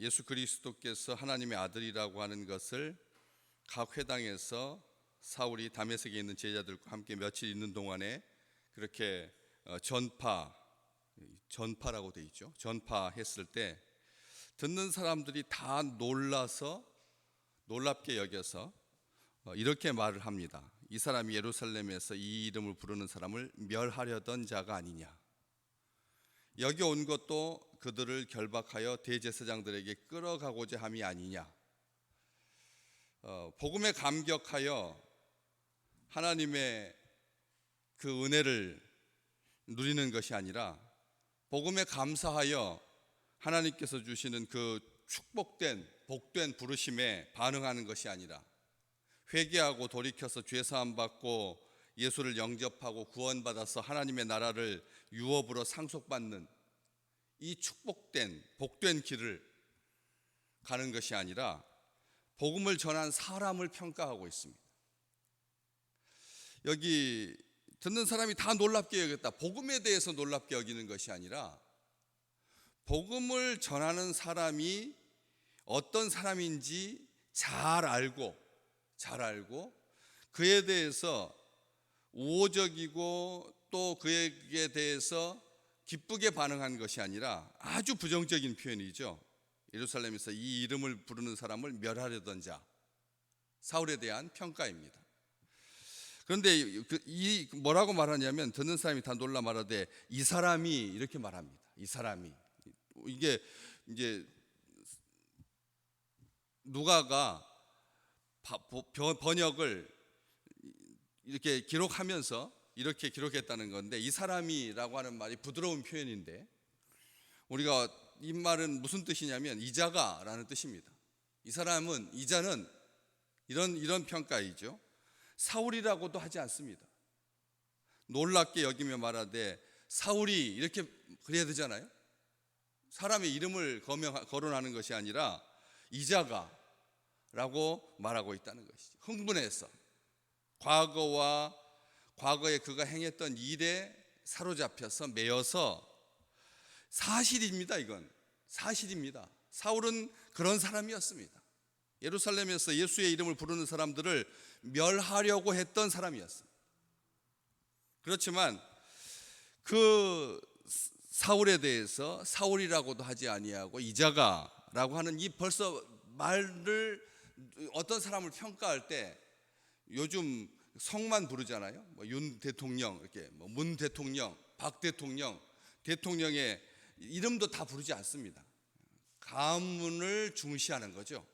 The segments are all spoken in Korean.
예수 그리스도께서 하나님의 아들이라고 하는 것을 각 회당에서 사울이 다메섹에 있는 제자들과 함께 며칠 있는 동안에 그렇게 전파라고 되어 있죠. 전파했을 때 듣는 사람들이 다 놀랍게 여겨서 이렇게 말을 합니다. 이 사람이 예루살렘에서 이 이름을 부르는 사람을 멸하려던 자가 아니냐. 여기 온 것도 그들을 결박하여 대제사장들에게 끌어가고자 함이 아니냐. 복음에 감격하여 하나님의 그 은혜를 누리는 것이 아니라 복음에 감사하여 하나님께서 주시는 그 축복된 복된 부르심에 반응하는 것이 아니라 회개하고 돌이켜서 죄사함 받고 예수를 영접하고 구원받아서 하나님의 나라를 유업으로 상속받는 이 축복된 복된 길을 가는 것이 아니라 복음을 전한 사람을 평가하고 있습니다. 여기 듣는 사람이 다 놀랍게 여겼다. 복음에 대해서 놀랍게 여기는 것이 아니라 복음을 전하는 사람이 어떤 사람인지 잘 알고 그에 대해서 우호적이고 또 그에게 대해서 기쁘게 반응한 것이 아니라 아주 부정적인 표현이죠. 예루살렘에서 이 이름을 부르는 사람을 멸하려던 자, 사울에 대한 평가입니다. 그런데 이 뭐라고 말하냐면 듣는 사람이 다 놀라 말하되 이 사람이 이렇게 말합니다. 이 사람이 이게 이제 누가가 번역을 이렇게 기록하면서 이렇게 기록했다는 건데 이 사람이라고 하는 말이 부드러운 표현인데 우리가 이 말은 무슨 뜻이냐면 이자가라는 뜻입니다. 이자는 이런 평가이죠. 사울이라고도 하지 않습니다. 놀랍게 여기며 말하되 사울이 이렇게 그래야 되잖아요. 사람의 이름을 거론하는 것이 아니라 이자가라고 말하고 있다는 것이죠. 흥분해서 과거에 그가 행했던 일에 사로잡혀서 매여서 사실입니다. 이건 사실입니다. 사울은 그런 사람이었습니다. 예루살렘에서 예수의 이름을 부르는 사람들을 멸하려고 했던 사람이었습니다. 그렇지만 그 사울에 대해서 사울이라고도 하지 아니하고 이자가라고 하는 이 벌써 말을 어떤 사람을 평가할 때 요즘 성만 부르잖아요. 윤 대통령, 이렇게 문 대통령, 박 대통령, 대통령의 이름도 다 부르지 않습니다. 가문을 중시하는 거죠.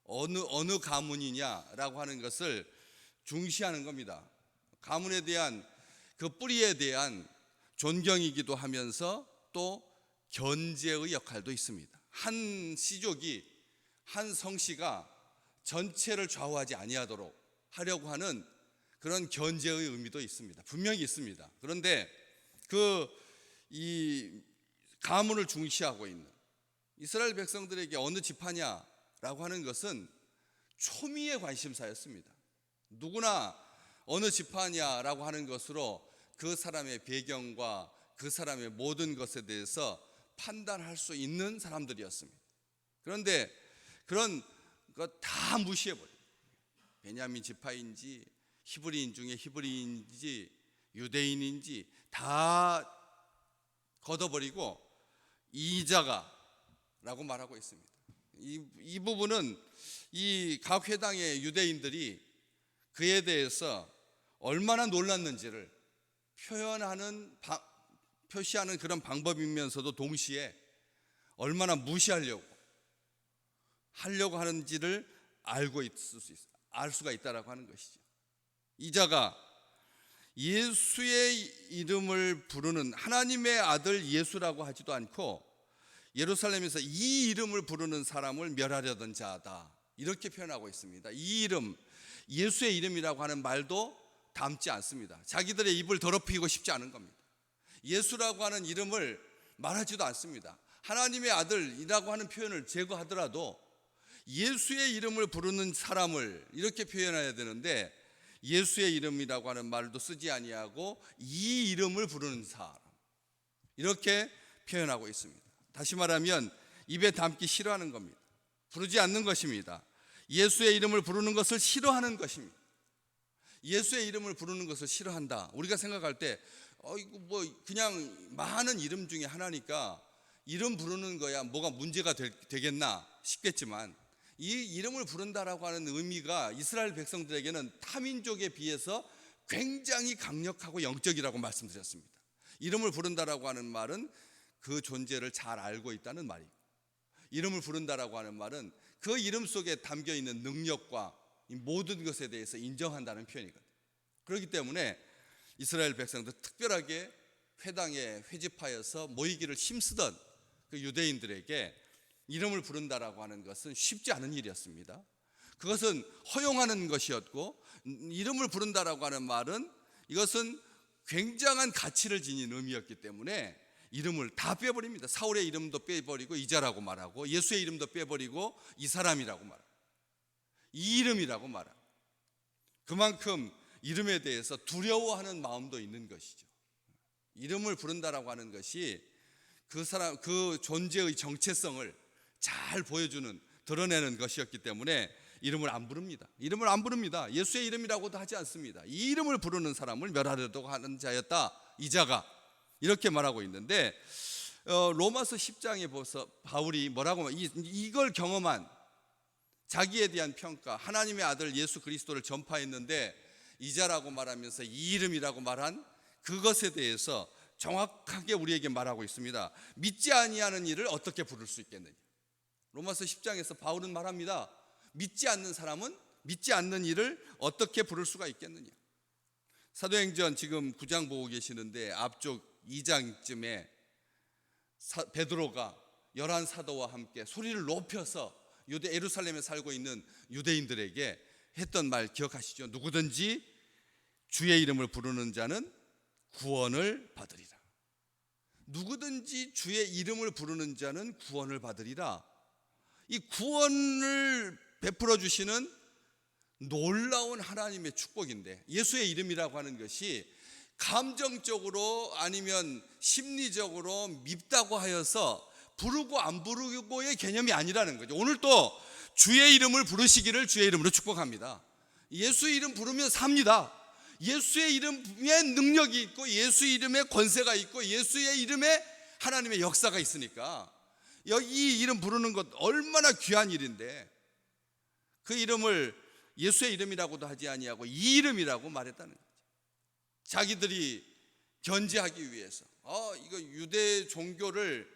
어느 가문이냐라고 하는 것을 중시하는 겁니다. 가문에 대한 그 뿌리에 대한 존경이기도 하면서 또 견제의 역할도 있습니다. 한 시족이 한 성씨가 전체를 좌우하지 아니하도록 하려고 하는 그런 견제의 의미도 있습니다. 분명히 있습니다. 그런데 이 가문을 중시하고 있는 이스라엘 백성들에게 어느 지파냐라고 하는 것은 초미의 관심사였습니다. 누구나 어느 지파냐라고 하는 것으로 그 사람의 배경과 그 사람의 모든 것에 대해서 판단할 수 있는 사람들이었습니다. 그런데 그런 것 다 무시해버려요. 베냐민 지파인지 히브리인 중에 히브리인지 유대인인지 다 걷어버리고 이자가라고 말하고 있습니다. 이 부분은 이 각 회당의 유대인들이 그에 대해서 얼마나 놀랐는지를 표시하는 그런 방법이면서도 동시에 얼마나 무시하려고 하는지를 알 수가 있다라고 하는 것이죠. 이자가 예수의 이름을 부르는 하나님의 아들 예수라고 하지도 않고 예루살렘에서 이 이름을 부르는 사람을 멸하려던 자다 이렇게 표현하고 있습니다. 이 이름 예수의 이름이라고 하는 말도 담지 않습니다. 자기들의 입을 더럽히고 싶지 않은 겁니다. 예수라고 하는 이름을 말하지도 않습니다. 하나님의 아들이라고 하는 표현을 제거하더라도 예수의 이름을 부르는 사람을 이렇게 표현해야 되는데 예수의 이름이라고 하는 말도 쓰지 아니하고 이 이름을 부르는 사람 이렇게 표현하고 있습니다. 다시 말하면 입에 담기 싫어하는 겁니다. 부르지 않는 것입니다. 예수의 이름을 부르는 것을 싫어하는 것입니다. 예수의 이름을 부르는 것을 싫어한다. 우리가 생각할 때 이거 뭐 그냥 많은 이름 중에 하나니까 이름 부르는 거야 뭐가 문제가 되겠나 싶겠지만, 이 이름을 부른다라고 하는 의미가 이스라엘 백성들에게는 타민족에 비해서 굉장히 강력하고 영적이라고 말씀드렸습니다. 이름을 부른다라고 하는 말은 그 존재를 잘 알고 있다는 말이고, 이름을 부른다라고 하는 말은 그 이름 속에 담겨 있는 능력과 이 모든 것에 대해서 인정한다는 표현이거든요. 그렇기 때문에 이스라엘 백성들, 특별하게 회당에 회집하여서 모이기를 힘쓰던 그 유대인들에게 이름을 부른다라고 하는 것은 쉽지 않은 일이었습니다. 그것은 허용하는 것이었고, 이름을 부른다라고 하는 말은 이것은 굉장한 가치를 지닌 의미였기 때문에 이름을 다 빼버립니다. 사울의 이름도 빼버리고 이자라고 말하고, 예수의 이름도 빼버리고 이 사람이라고 말하고, 이 이름이라고 말하고, 그만큼 이름에 대해서 두려워하는 마음도 있는 것이죠. 이름을 부른다라고 하는 것이 그 사람, 그 존재의 정체성을 잘 보여주는, 드러내는 것이었기 때문에 이름을 안 부릅니다. 이름을 안 부릅니다. 예수의 이름이라고도 하지 않습니다. 이 이름을 부르는 사람을 멸하려고 하는 자였다, 이자가, 이렇게 말하고 있는데, 로마서 10장에 보서 바울이 뭐라고 이걸 경험한 자기에 대한 평가, 하나님의 아들 예수 그리스도를 전파했는데 이자라고 말하면서 이 이름이라고 말한 그것에 대해서 정확하게 우리에게 말하고 있습니다. 믿지 아니하는 이를 어떻게 부를 수 있겠느냐. 로마서 10장에서 바울은 말합니다. 믿지 않는 사람은 믿지 않는 이를 어떻게 부를 수가 있겠느냐. 사도행전 지금 9장 보고 계시는데 앞쪽 2장쯤에 베드로가 11사도와 함께 소리를 높여서 예루살렘에 살고 있는 유대인들에게 했던 말 기억하시죠? 누구든지 주의 이름을 부르는 자는 구원을 받으리라. 누구든지 주의 이름을 부르는 자는 구원을 받으리라. 이 구원을 베풀어 주시는 놀라운 하나님의 축복인데, 예수의 이름이라고 하는 것이 감정적으로 아니면 심리적으로 밉다고 하여서 부르고 안 부르고의 개념이 아니라는 거죠. 오늘 또 주의 이름을 부르시기를 주의 이름으로 축복합니다. 예수의 이름 부르면 삽니다. 예수의 이름에 능력이 있고, 예수의 이름에 권세가 있고, 예수의 이름에 하나님의 역사가 있으니까 이 이름 부르는 것 얼마나 귀한 일인데, 그 이름을 예수의 이름이라고도 하지 아니하고 이 이름이라고 말했다는 거죠. 자기들이 견제하기 위해서 이거 유대 종교를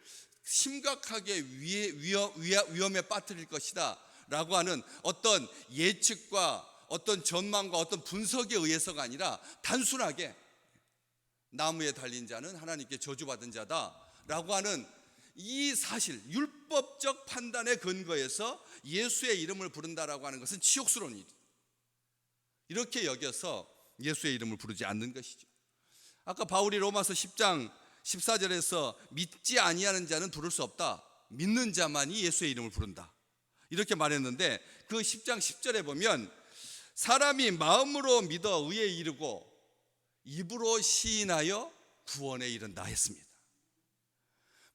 심각하게 위험에 빠뜨릴 것이다 라고 하는 어떤 예측과 어떤 전망과 어떤 분석에 의해서가 아니라 단순하게 나무에 달린 자는 하나님께 저주받은 자다 라고 하는 이 사실, 율법적 판단의 근거에서 예수의 이름을 부른다라고 하는 것은 치욕스러운 일이에요. 이렇게 여겨서 예수의 이름을 부르지 않는 것이죠. 아까 바울이 로마서 10장 14절에서 믿지 아니하는 자는 부를 수 없다, 믿는 자만이 예수의 이름을 부른다, 이렇게 말했는데, 그 10장 10절에 보면 사람이 마음으로 믿어 의에 이르고 입으로 시인하여 구원에 이른다 했습니다.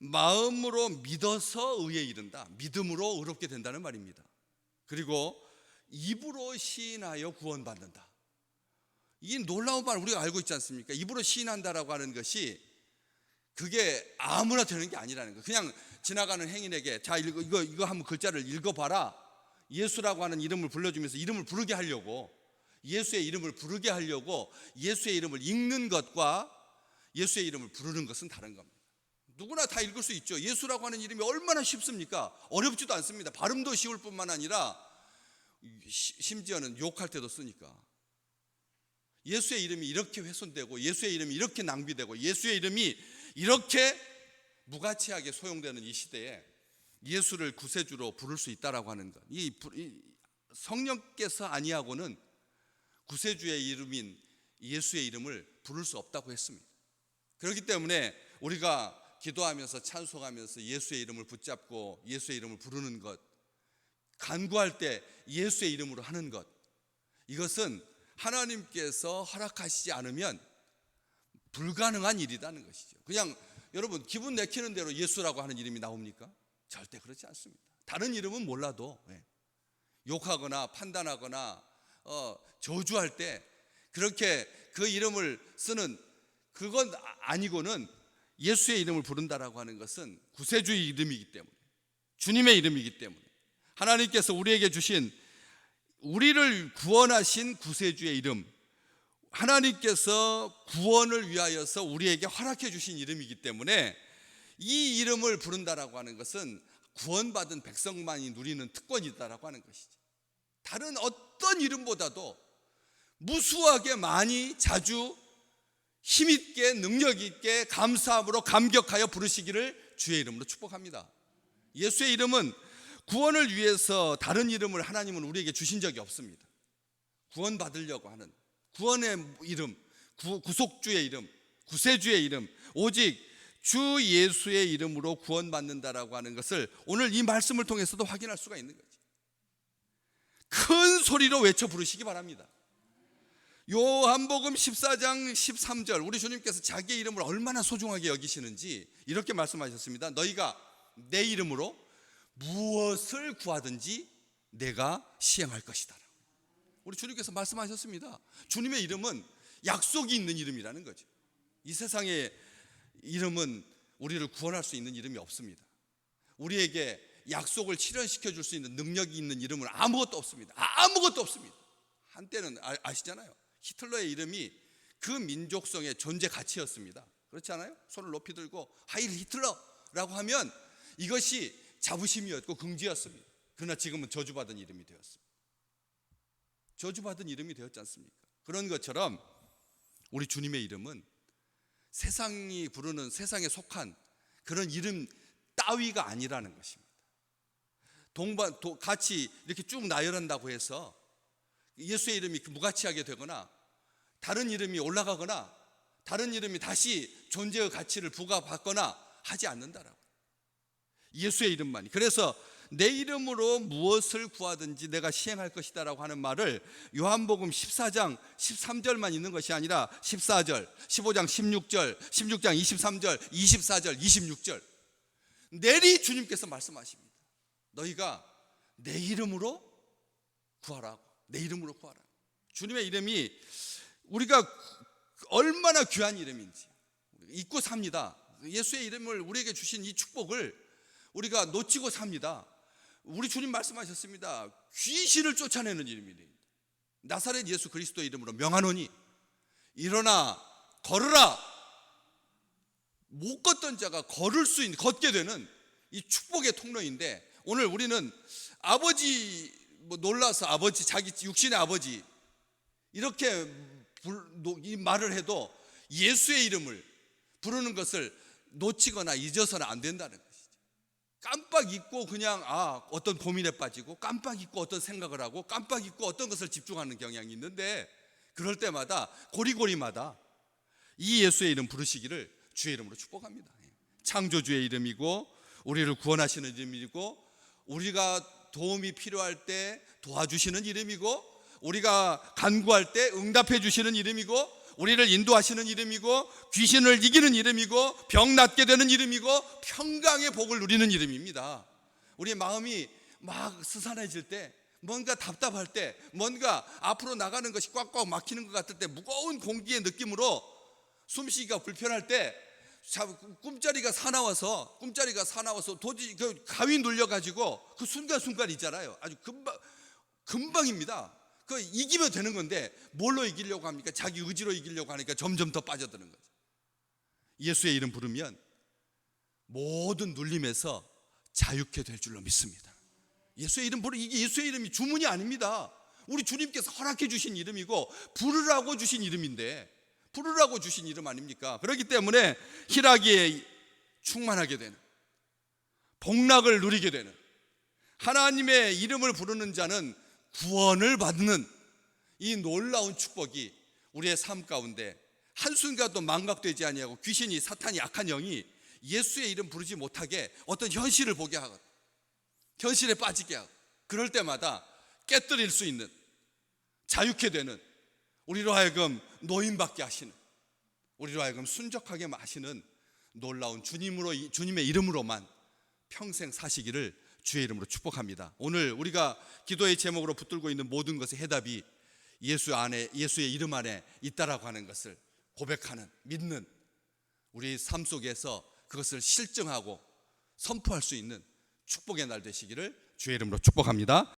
마음으로 믿어서 의에 이른다, 믿음으로 의롭게 된다는 말입니다. 그리고 입으로 시인하여 구원받는다. 이 놀라운 말 우리가 알고 있지 않습니까? 입으로 시인한다라고 하는 것이 그게 아무나 되는 게 아니라는 거예요. 그냥 지나가는 행인에게 자 이거 한번 글자를 읽어봐라, 예수라고 하는 이름을 불러주면서 이름을 부르게 하려고, 예수의 이름을 부르게 하려고 예수의 이름을 읽는 것과 예수의 이름을 부르는 것은 다른 겁니다. 누구나 다 읽을 수 있죠. 예수라고 하는 이름이 얼마나 쉽습니까? 어렵지도 않습니다. 발음도 쉬울 뿐만 아니라 심지어는 욕할 때도 쓰니까. 예수의 이름이 이렇게 훼손되고, 예수의 이름이 이렇게 낭비되고, 예수의 이름이 이렇게 무가치하게 소용되는 이 시대에 예수를 구세주로 부를 수 있다라고 하는 것, 이 성령께서 아니하고는 구세주의 이름인 예수의 이름을 부를 수 없다고 했습니다. 그렇기 때문에 우리가 기도하면서 찬송하면서 예수의 이름을 붙잡고 예수의 이름을 부르는 것, 간구할 때 예수의 이름으로 하는 것, 이것은 하나님께서 허락하시지 않으면 불가능한 일이라는 것이죠. 그냥 여러분 기분 내키는 대로 예수라고 하는 이름이 나옵니까? 절대 그렇지 않습니다. 다른 이름은 몰라도 욕하거나 판단하거나 저주할 때 그렇게 그 이름을 쓰는 그건 아니고는 예수의 이름을 부른다라고 하는 것은 구세주의 이름이기 때문에, 주님의 이름이기 때문에, 하나님께서 우리에게 주신, 우리를 구원하신 구세주의 이름, 하나님께서 구원을 위하여서 우리에게 허락해 주신 이름이기 때문에 이 이름을 부른다라고 하는 것은 구원받은 백성만이 누리는 특권이다라고 하는 것이죠. 다른 어떤 이름보다도 무수하게 많이, 자주, 힘있게, 능력있게, 감사함으로 감격하여 부르시기를 주의 이름으로 축복합니다. 예수의 이름은 구원을 위해서 다른 이름을 하나님은 우리에게 주신 적이 없습니다. 구원받으려고 하는 구원의 이름, 구속주의 이름, 구세주의 이름, 오직 주 예수의 이름으로 구원받는다라고 하는 것을 오늘 이 말씀을 통해서도 확인할 수가 있는 거죠. 큰 소리로 외쳐 부르시기 바랍니다. 요한복음 14장 13절, 우리 주님께서 자기의 이름을 얼마나 소중하게 여기시는지 이렇게 말씀하셨습니다. 너희가 내 이름으로 무엇을 구하든지 내가 시행할 것이다. 우리 주님께서 말씀하셨습니다. 주님의 이름은 약속이 있는 이름이라는 거죠. 이 세상의 이름은 우리를 구원할 수 있는 이름이 없습니다. 우리에게 약속을 실현시켜 줄 수 있는 능력이 있는 이름은 아무것도 없습니다. 아무것도 없습니다. 한때는 아시잖아요. 히틀러의 이름이 그 민족성의 존재 가치였습니다. 그렇지 않아요? 손을 높이 들고 하일 히틀러라고 하면 이것이 자부심이었고 긍지였습니다. 그러나 지금은 저주받은 이름이 되었습니다. 저주받은 이름이 되었지 않습니까? 그런 것처럼 우리 주님의 이름은 세상이 부르는, 세상에 속한 그런 이름 따위가 아니라는 것입니다. 같이 이렇게 쭉 나열한다고 해서 예수의 이름이 무가치하게 되거나 다른 이름이 올라가거나 다른 이름이 다시 존재의 가치를 부과받거나 하지 않는다라고. 예수의 이름만이. 그래서 내 이름으로 무엇을 구하든지 내가 시행할 것이다 라고 하는 말을 요한복음 14장 13절만 있는 것이 아니라 14절, 15장 16절, 16장 23절, 24절, 26절 내리 주님께서 말씀하십니다. 너희가 내 이름으로 구하라고. 내 이름으로 구하라. 주님의 이름이 우리가 얼마나 귀한 이름인지 잊고 삽니다. 예수의 이름을 우리에게 주신 이 축복을 우리가 놓치고 삽니다. 우리 주님 말씀하셨습니다. 귀신을 쫓아내는 이름이니 나사렛 예수 그리스도의 이름으로 명하노니 일어나 걸으라. 못 걷던 자가 걸을 수 있는, 걷게 되는 이 축복의 통로인데, 오늘 우리는 아버지 놀라서 아버지, 자기 육신의 아버지 이렇게 이 말을 해도 예수의 이름을 부르는 것을 놓치거나 잊어서는 안 된다는 것이죠. 깜빡 잊고 그냥 어떤 고민에 빠지고 깜빡 잊고 어떤 생각을 하고 깜빡 잊고 어떤 것을 집중하는 경향이 있는데, 그럴 때마다 고리고리마다 이 예수의 이름 부르시기를 주의 이름으로 축복합니다. 창조주의 이름이고 우리를 구원하시는 이름이고 우리가 도움이 필요할 때 도와주시는 이름이고 우리가 간구할 때 응답해 주시는 이름이고 우리를 인도하시는 이름이고 귀신을 이기는 이름이고 병 낫게 되는 이름이고 평강의 복을 누리는 이름입니다. 우리의 마음이 막 스산해질 때, 뭔가 답답할 때, 뭔가 앞으로 나가는 것이 꽉꽉 막히는 것 같을 때, 무거운 공기의 느낌으로 숨쉬기가 불편할 때 꿈자리가 사나워서 도저히 그 가위 눌려가지고 그 순간순간 있잖아요. 아주 금방입니다. 그 이기면 되는 건데 뭘로 이기려고 합니까? 자기 의지로 이기려고 하니까 점점 더 빠져드는 거죠. 예수의 이름 부르면 모든 눌림에서 자유케 될 줄로 믿습니다. 예수의 이름 부르, 이게 예수의 이름이 주문이 아닙니다. 우리 주님께서 허락해 주신 이름이고 부르라고 주신 이름인데, 부르라고 주신 이름 아닙니까? 그렇기 때문에 희락에 충만하게 되는, 복락을 누리게 되는, 하나님의 이름을 부르는 자는 구원을 받는 이 놀라운 축복이 우리의 삶 가운데 한순간도 망각되지 아니하고 귀신이, 사탄이, 악한 영이 예수의 이름 부르지 못하게 어떤 현실을 보게 하거든, 현실에 빠지게 하고, 그럴 때마다 깨뜨릴 수 있는, 자유케 되는, 우리로 하여금 노임받게 하시는, 우리로 하여금 순적하게 하시는 놀라운 주님의 이름으로만 평생 사시기를 주의 이름으로 축복합니다. 오늘 우리가 기도의 제목으로 붙들고 있는 모든 것의 해답이 예수의 이름 안에 있다라고 하는 것을 고백하는, 믿는 우리 삶 속에서 그것을 실증하고 선포할 수 있는 축복의 날 되시기를 주의 이름으로 축복합니다.